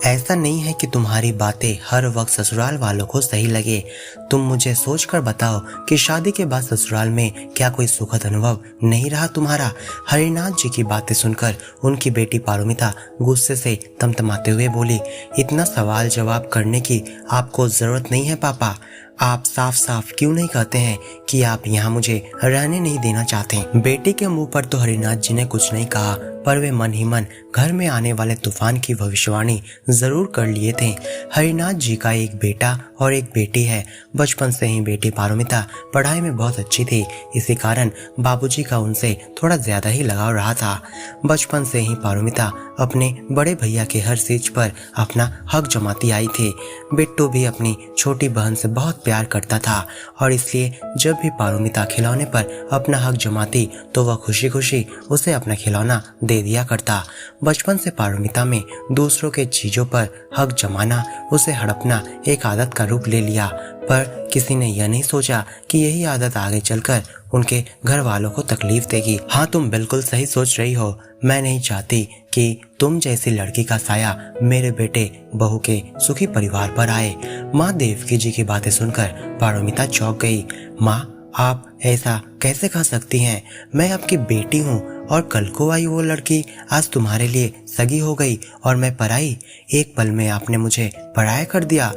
ऐसा नहीं है कि तुम्हारी बातें हर वक्त ससुराल वालों को सही लगे। तुम मुझे सोचकर बताओ कि शादी के बाद ससुराल में क्या कोई सुखद अनुभव नहीं रहा तुम्हारा। हरिनाथ जी की बातें सुनकर उनकी बेटी पारोमिता गुस्से से तमतमाते हुए बोली, इतना सवाल जवाब करने की आपको जरूरत नहीं है पापा। आप साफ साफ क्यों नहीं कहते हैं कि आप यहाँ मुझे रहने नहीं देना चाहते। बेटी के मुंह पर तो हरिनाथ जी ने कुछ नहीं कहा, पर वे मन ही मन घर में आने वाले तूफान की भविष्यवाणी जरूर कर लिए थे। हरिनाथ जी का एक बेटा और एक बेटी है। बचपन से ही बेटी पारोमिता पढ़ाई में बहुत अच्छी थी, इसी कारण बाबूजी का उनसे थोड़ा ज्यादा ही लगाव रहा था। बचपन से ही पारोमिता अपने बड़े भैया के हर चीज पर अपना हक जमाती आई थी। बिट्टू भी अपनी छोटी बहन से बहुत प्यार करता था और इसलिए जब भी पारोमिता खिलौने पर अपना हक जमाती तो वह खुशी खुशी उसे अपना खिलौना दे दिया करता। बचपन से पारोमिता में दूसरों के चीजों पर हक जमाना, उसे हड़पना एक आदत का रूप ले लिया, पर किसी ने यह नहीं सोचा कि यही आदत आगे चलकर उनके घर वालों को तकलीफ देगी। हाँ, तुम बिल्कुल सही सोच रही हो। मैं नहीं चाहती कि तुम जैसी लड़की का साया मेरे बेटे बहू के सुखी परिवार पर आए। माँ देवकी जी की बातें सुनकर पारोमिता चौंक गई। माँ, आप ऐसा कैसे कह सकती हैं? मैं आपकी बेटी हूँ और कल को आई वो लड़की आज तुम्हारे लिए सगी हो गई और मैं पराई। एक पल में आपने मुझे पराया कर दिया।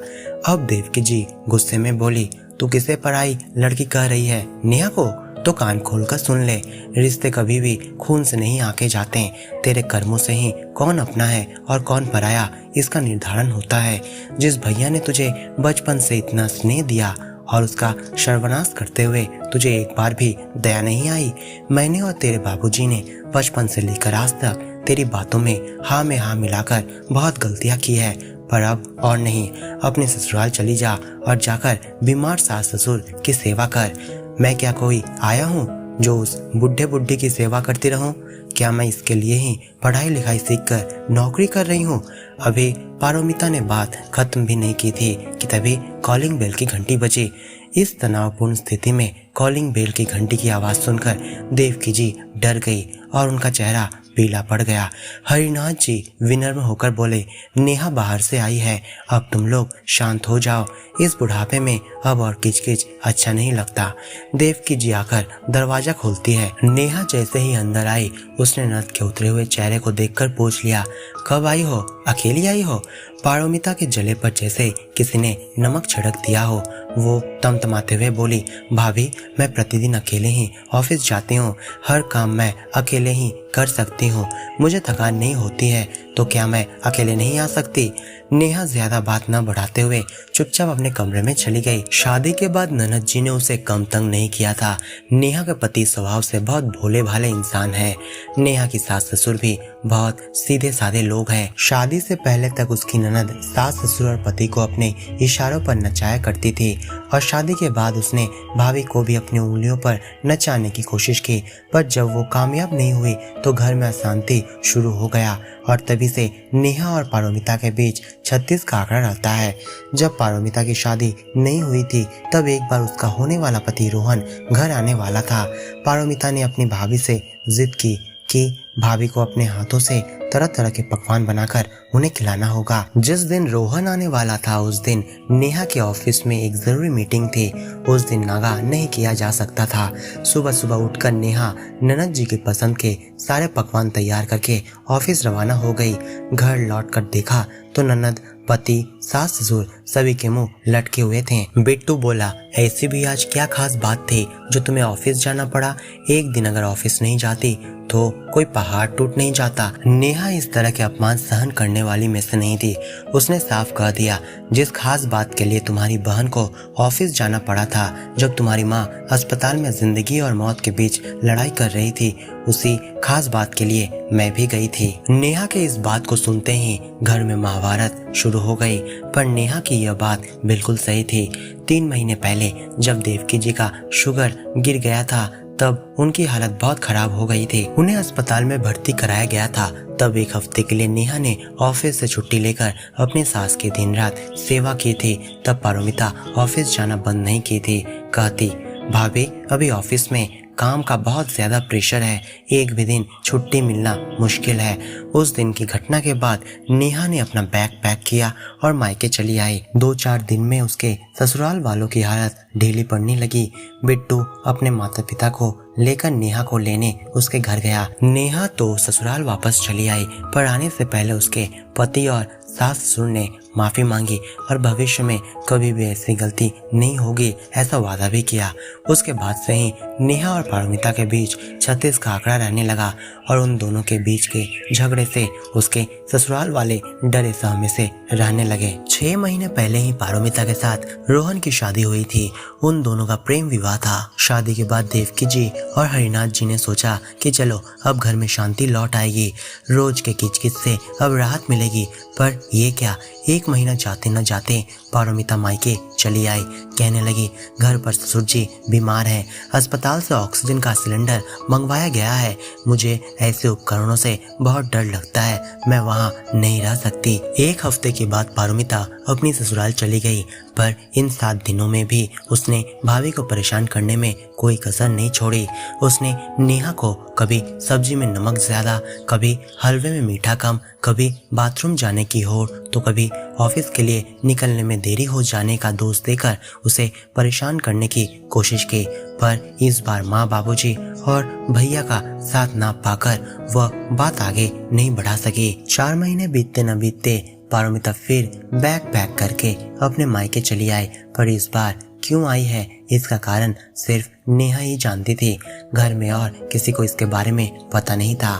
अब देवकी जी गुस्से में बोली, तू किसे पराई लड़की कह रही है? नेहा को? तो कान खोलकर सुन ले, रिश्ते कभी भी खून से नहीं आके जाते। तेरे कर्मों से ही कौन अपना है और कौन पराया इसका निर्धारण होता है। जिस भैया ने तुझे बचपन से इतना स्नेह दिया और उसका सर्वनाश करते हुए तुझे एक बार भी दया नहीं आई। मैंने और तेरे बाबूजी ने बचपन से लेकर आज तक तेरी बातों में हाँ मिलाकर बहुत गलतियां की है, पर अब और नहीं। अपने ससुराल चली जा और जाकर बीमार सास ससुर की सेवा कर। मैं क्या कोई आया हूँ जो उस बुढ़े बुढ़ी की सेवा करती रहूं? क्या मैं इसके लिए ही पढ़ाई लिखाई सीखकर नौकरी कर रही हूँ? अभी पारोमिता ने बात खत्म भी नहीं की थी कि तभी कॉलिंग बेल की घंटी बजी। इस तनावपूर्ण स्थिति में कॉलिंग बेल की घंटी की आवाज सुनकर देवकी जी डर गई और उनका चेहरा पीला पड़ गया। हरिनाथ जी विनम्र होकर बोले, नेहा बाहर से आई है, अब तुम लोग शांत हो जाओ। इस बुढ़ापे में अब और किचकिच अच्छा नहीं लगता। देवकी जी आकर दरवाजा खोलती है। नेहा जैसे ही अंदर आई उसने नर्स के उतरे हुए चेहरे को देखकर पूछ लिया, कब आई हो? अकेली आई हो? पारोमिता के जले पर जैसे किसी ने नमक छिड़क दिया हो। वो तमतमाते हुए बोली, भाभी, मैं प्रतिदिन अकेले ही ऑफिस जाती हूँ, हर काम मैं अकेले ही कर सकती हूँ, मुझे थकान नहीं होती है, तो क्या मैं अकेले नहीं आ सकती? नेहा ज्यादा बात न बढ़ाते हुए चुपचाप अपने कमरे में चली गई। शादी के बाद ननद जी ने उसे कम तंग नहीं किया था। नेहा के पति स्वभाव से बहुत भोले भाले इंसान है। नेहा की सास ससुर भी बहुत सीधे साधे लोग हैं। शादी से पहले तक उसकी ननद सास ससुर और पति को अपने इशारों पर नचाया करती थी और शादी के बाद उसने भाभी को भी अपनी उंगलियों पर नचाने की कोशिश की, पर जब वो कामयाब नहीं हुई तो घर में अशांति शुरू हो गया और तभी से नेहा और पारोमिता के बीच 36 का आंकड़ा रहता है। जब पारोमिता की शादी नहीं हुई थी तब एक बार उसका होने वाला पति रोहन घर आने वाला था। पारोमिता ने अपनी भाभी से जिद की कि भाभी को अपने हाथों से तरह तरह के पकवान बनाकर उन्हें खिलाना होगा। जिस दिन रोहन आने वाला था उस दिन नेहा के ऑफिस में एक जरूरी मीटिंग थी। उस दिन नागा नहीं किया जा सकता था। सुबह सुबह उठकर नेहा ननद जी के पसंद के सारे पकवान तैयार करके ऑफिस रवाना हो गई। घर लौटकर देखा तो ननद, पति, सास ससुर सभी के मुंह लटके हुए थे। बिट्टू बोला, ऐसी भी आज क्या खास बात थी जो तुम्हें ऑफिस जाना पड़ा? एक दिन अगर ऑफिस नहीं जाती तो कोई पहाड़ टूट नहीं जाता। नेहा इस तरह के अपमान सहन करने वाली में से नहीं थी। उसने साफ कह दिया, जिस खास बात के लिए तुम्हारी बहन को ऑफिस जाना पड़ा था, जब तुम्हारी माँ अस्पताल में जिंदगी और मौत के बीच लड़ाई कर रही थी, उसी खास बात के लिए मैं भी गई थी। नेहा के इस बात को सुनते ही घर में महाभारत शुरू हो गई, पर नेहा की यह बात बिल्कुल सही थी। 3 महीने पहले जब देवकी जी का शुगर गिर गया था तब उनकी हालत बहुत खराब हो गई थी। उन्हें अस्पताल में भर्ती कराया गया था। तब एक हफ्ते के लिए नेहा ने ऑफिस से छुट्टी लेकर अपनी सास की दिन रात सेवा की थी। तब पारोमिता ऑफिस जाना बंद नहीं की थी। कहती, भाभी, अभी ऑफिस में काम का बहुत ज्यादा प्रेशर है, एक भी दिन छुट्टी मिलना मुश्किल है। उस दिन की घटना के बाद नेहा ने अपना बैग पैक किया और मायके चली आई। 2-4 दिन में उसके ससुराल वालों की हालत ढीली पड़ने लगी। बिट्टू अपने माता पिता को लेकर नेहा को लेने उसके घर गया। नेहा तो ससुराल वापस चली आई, पर आने से पहले उसके पति और सास ससुर ने माफी मांगी और भविष्य में कभी भी ऐसी गलती नहीं होगी ऐसा वादा भी किया। उसके बाद से ही नेहा और पारमिता के बीच 36 का आंकड़ा रहने लगा और उन दोनों के बीच के झगड़े से उसके ससुराल वाले डरे सहमे से रहने लगे। 6 महीने पहले ही पारमिता के साथ रोहन की शादी हुई थी। उन दोनों का प्रेम विवाह था। शादी के बाद देवकी जी और हरिनाथ जी ने सोचा कि चलो अब घर में शांति लौट आएगी, रोज के किचकिच से अब राहत मिलेगी। पर ये क्या, 1 महीना जाते न जाते पारमिता मायके चली आई। कहने लगी घर पर ससुर जी बीमार हैं, अस्पताल से ऑक्सीजन का सिलेंडर मंगवाया गया है, मुझे ऐसे उपकरणों से बहुत डर लगता है, मैं वहाँ नहीं रह सकती। 1 हफ्ते के बाद पारमिता अपनी ससुराल चली गई, पर इन 7 दिनों में भी उसने भाभी को परेशान करने में कोई कसर नहीं छोड़ी। उसने नेहा को कभी सब्जी में नमक ज्यादा, कभी हलवे में मीठा कम, कभी बाथरूम जाने की होड़, तो कभी ऑफिस के लिए निकलने में देरी हो जाने का दोष देकर उसे परेशान करने की कोशिश की। पर इस बार माँ, बाबूजी और भैया का साथ ना पाकर वह बात आगे नहीं बढ़ा सकी। 4 महीने बीतते न बीतते पारमिता फिर बैग पैक करके अपने मायके चली आई। पर इस बार क्यों आई है इसका कारण सिर्फ नेहा ही जानती थी। घर में और किसी को इसके बारे में पता नहीं था।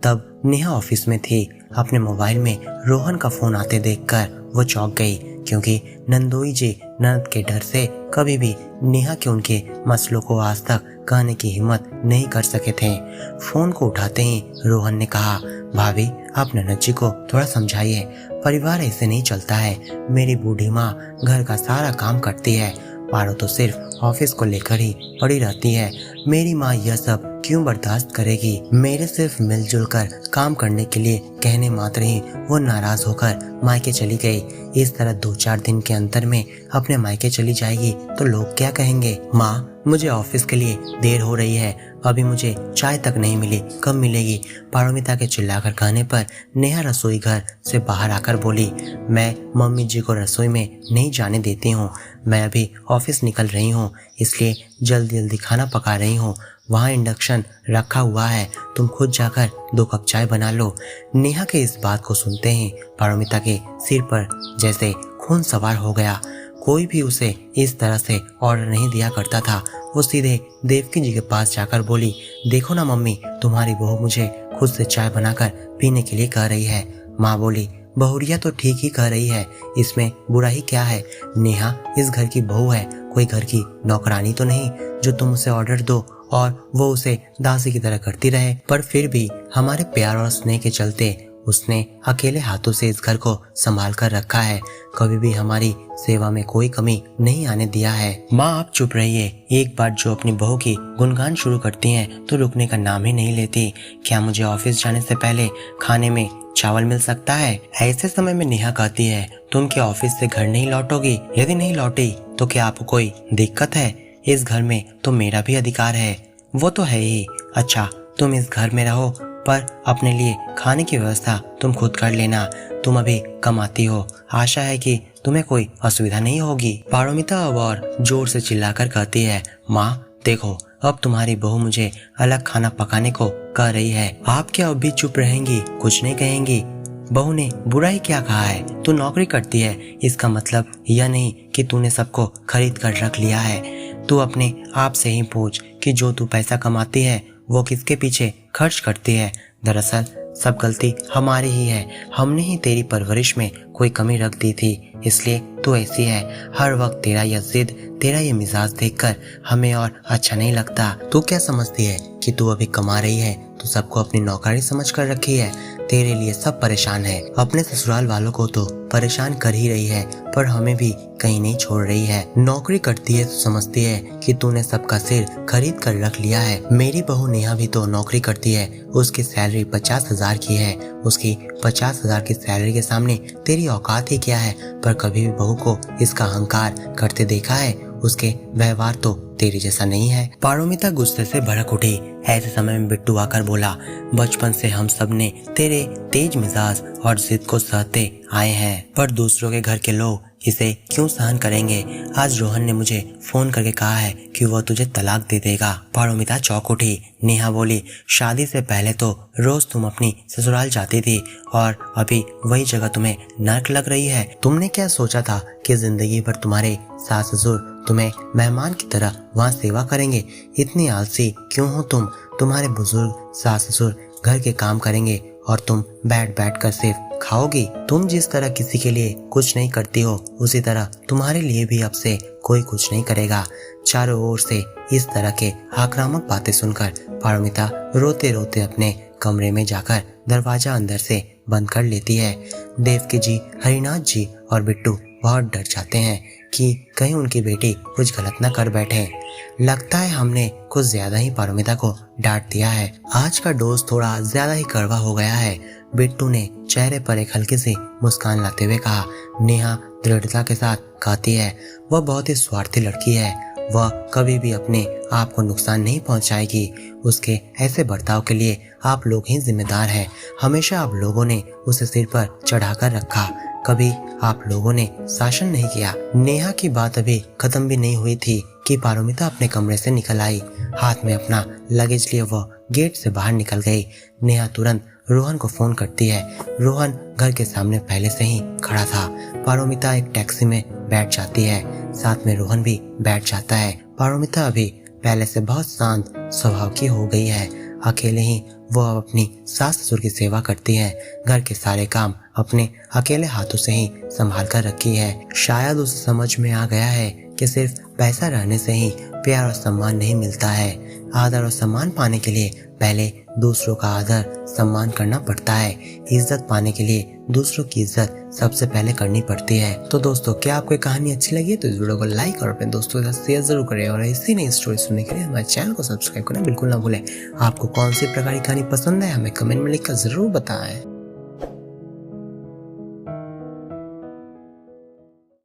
तब नेहा ऑफिस में थी। अपने मोबाइल में रोहन का फोन आते देखकर वो चौंक गई, क्योंकि नंदोई जी ननद के डर से कभी भी नेहा के उनके मसलों को आज तक कहने की हिम्मत नहीं कर सके थे। फोन को उठाते ही रोहन ने कहा, भाभी आप ननद जी को थोड़ा समझाइए, परिवार ऐसे नहीं चलता है। मेरी बूढ़ी माँ घर का सारा काम करती है, पारो तो सिर्फ ऑफिस को लेकर ही पड़ी रहती है। मेरी माँ यह सब क्यों बर्दाश्त करेगी। मेरे सिर्फ मिलजुल कर काम करने के लिए कहने मात्र ही वो नाराज होकर मायके चली गई। इस तरह 2-4 दिन के अंतर में अपने मायके चली जाएगी तो लोग क्या कहेंगे। माँ मुझे ऑफिस के लिए देर हो रही है, अभी मुझे चाय तक नहीं मिली, कब मिलेगी। पारमिता के चिल्लाकर कहने पर नेहा रसोई घर से बाहर आकर बोली, मैं मम्मी जी को रसोई में नहीं जाने देती हूँ, मैं अभी ऑफिस निकल रही हूँ, इसलिए जल्दी जल्दी खाना पका रही हूँ, वहाँ इंडक्शन रखा हुआ है, तुम खुद जाकर 2 कप चाय बना लो। नेहा के इस बात को सुनते ही पारमिता के सिर पर जैसे खून सवार हो गया। कोई भी उसे इस तरह से ऑर्डर नहीं दिया करता था। वो सीधे देवकी जी के पास जाकर बोली, देखो ना मम्मी, तुम्हारी बहू मुझे खुद से चाय बनाकर पीने के लिए कह रही है। माँ बोली, बहुरिया तो ठीक ही कह रही है, इसमें बुरा ही क्या है। नेहा इस घर की बहू है, कोई घर की नौकरानी तो नहीं जो तुम उसे ऑर्डर दो और वो उसे दासी की तरह करती रहे। पर फिर भी हमारे प्यार और स्नेह के चलते उसने अकेले हाथों से इस घर को संभाल कर रखा है, कभी भी हमारी सेवा में कोई कमी नहीं आने दिया है। माँ आप चुप रहिए, एक बार जो अपनी बहू की गुणगान शुरू करती हैं तो रुकने का नाम ही नहीं लेती। क्या मुझे ऑफिस जाने से पहले खाने में चावल मिल सकता है। ऐसे समय में नेहा कहती है, तुम क्या ऑफिस से घर नहीं लौटोगी? यदि नहीं लौटी तो क्या आपको कोई दिक्कत है? इस घर में तो मेरा भी अधिकार है। वो तो है ही। अच्छा तुम इस घर में रहो, पर अपने लिए खाने की व्यवस्था तुम खुद कर लेना। तुम अभी कमाती हो, आशा है कि तुम्हें कोई असुविधा नहीं होगी। पारमिता अब और जोर से चिल्लाकर कहती है, माँ देखो, अब तुम्हारी बहू मुझे अलग खाना पकाने को कह रही है, आप क्या अब भी चुप रहेंगी, कुछ नहीं कहेंगी? बहू ने बुरा ही क्या कहा है? तू नौकरी करती है, इसका मतलब यह नहीं कि तूने सबको खरीद कर रख लिया है। तू अपने आप से ही पूछ कि जो तू पैसा कमाती है वो किसके पीछे खर्च करती है। दरअसल सब गलती हमारी ही है, हमने ही तेरी परवरिश में कोई कमी रख दी थी, इसलिए तू ऐसी है। हर वक्त तेरा यह जिद, तेरा ये मिजाज देखकर हमें और अच्छा नहीं लगता। तू क्या समझती है कि तू अभी कमा रही है तो सबको अपनी नौकरी समझ कर रखी है? तेरे लिए सब परेशान है, अपने ससुराल वालों को तो परेशान कर ही रही है, पर हमें भी कहीं नहीं छोड़ रही है। नौकरी करती है तो समझती है कि तूने सबका सिर खरीद कर रख लिया है। मेरी बहू नेहा भी तो नौकरी करती है, उसकी सैलरी 50,000 की है। उसकी 50,000 की सैलरी के सामने तेरी औकात ही क्या है? पर कभी भी बहू को इसका अहंकार करते देखा है? उसके व्यवहार तो तेरे जैसा नहीं है। पारोमिता गुस्से से भड़क उठी। ऐसे समय में बिट्टू आकर बोला, बचपन से हम सब ने तेरे तेज मिजाज और जिद को सहते आए हैं, पर दूसरों के घर के लोग इसे क्यों सहन करेंगे। आज रोहन ने मुझे फोन करके कहा है कि वह तुझे तलाक दे देगा। पारोमिता चौंक उठी। नेहा बोली, शादी से पहले तो रोज तुम अपनी ससुराल जाती थी और अभी वही जगह तुम्हें नर्क लग रही है। तुमने क्या सोचा था कि जिंदगी भर तुम्हारे सास ससुर तुम्हें मेहमान की तरह वहाँ सेवा करेंगे? इतनी आलसी क्यों हो तुम? तुम्हारे बुजुर्ग सास ससुर घर के काम करेंगे और तुम बैठ बैठ कर सिर्फ खाओगी। तुम जिस तरह किसी के लिए कुछ नहीं करती हो, उसी तरह तुम्हारे लिए भी अब से कोई कुछ नहीं करेगा। चारों ओर से इस तरह के आक्रामक बातें सुनकर पारोमिता रोते रोते अपने कमरे में जाकर दरवाजा अंदर से बंद कर लेती है। देवकी जी, हरिनाथ जी और बिट्टू बहुत डर जाते हैं कि कहीं उनकी बेटी कुछ गलत न कर बैठे। लगता है हमने कुछ ज्यादा ही पारोमिता को डांट दिया है। आज का डोज थोड़ा ज्यादा ही कड़वा हो गया है। बिट्टू ने चेहरे पर एक हल्की सी मुस्कान लाते हुए कहा। नेहा दृढ़ता के साथ कहती है, वह बहुत ही स्वार्थी लड़की है। वह कभी भी अपने आप को नुकसान नहीं पहुंचाएगी। उसके ऐसे बर्ताव के लिए आप लोग ही जिम्मेदार हैं। हमेशा आप लोगों ने उसे सिर पर चढ़ाकर रखा, कभी आप लोगों ने शासन नहीं किया। नेहा की बात अभी खत्म भी नहीं हुई थी कि पारोमिता अपने कमरे से निकल आई। हाथ में अपना लगेज लिए वह गेट से बाहर निकल गई। नेहा तुरंत रोहन को फोन करती है। रोहन घर के सामने पहले से ही खड़ा था। पारोमिता एक टैक्सी में बैठ जाती है, साथ में रोहन भी बैठ जाता है। पारोमिता अभी पहले से बहुत शांत स्वभाव की हो गई है। अकेले ही वह अपनी सास ससुर की सेवा करती है। घर के सारे काम अपने अकेले हाथों से ही संभाल कर रखी है। शायद उसे समझ में आ गया है कि सिर्फ पैसा रहने से ही प्यार और सम्मान नहीं मिलता है। आदर और सम्मान पाने के लिए पहले दूसरों का आदर सम्मान करना पड़ता है। इज्जत पाने के लिए दूसरों की इज्जत सबसे पहले करनी पड़ती है। तो दोस्तों, क्या आपको कहानी अच्छी लगी तो इस वीडियो को लाइक और अपने दोस्तों के साथ शेयर जरूर करें और ऐसी नई स्टोरी सुनने के लिए हमारे चैनल को सब्सक्राइब करना बिल्कुल ना भूलें। आपको कौन सी प्रकार की कहानी पसंद है हमें कमेंट में लिखकर जरूर बताएं।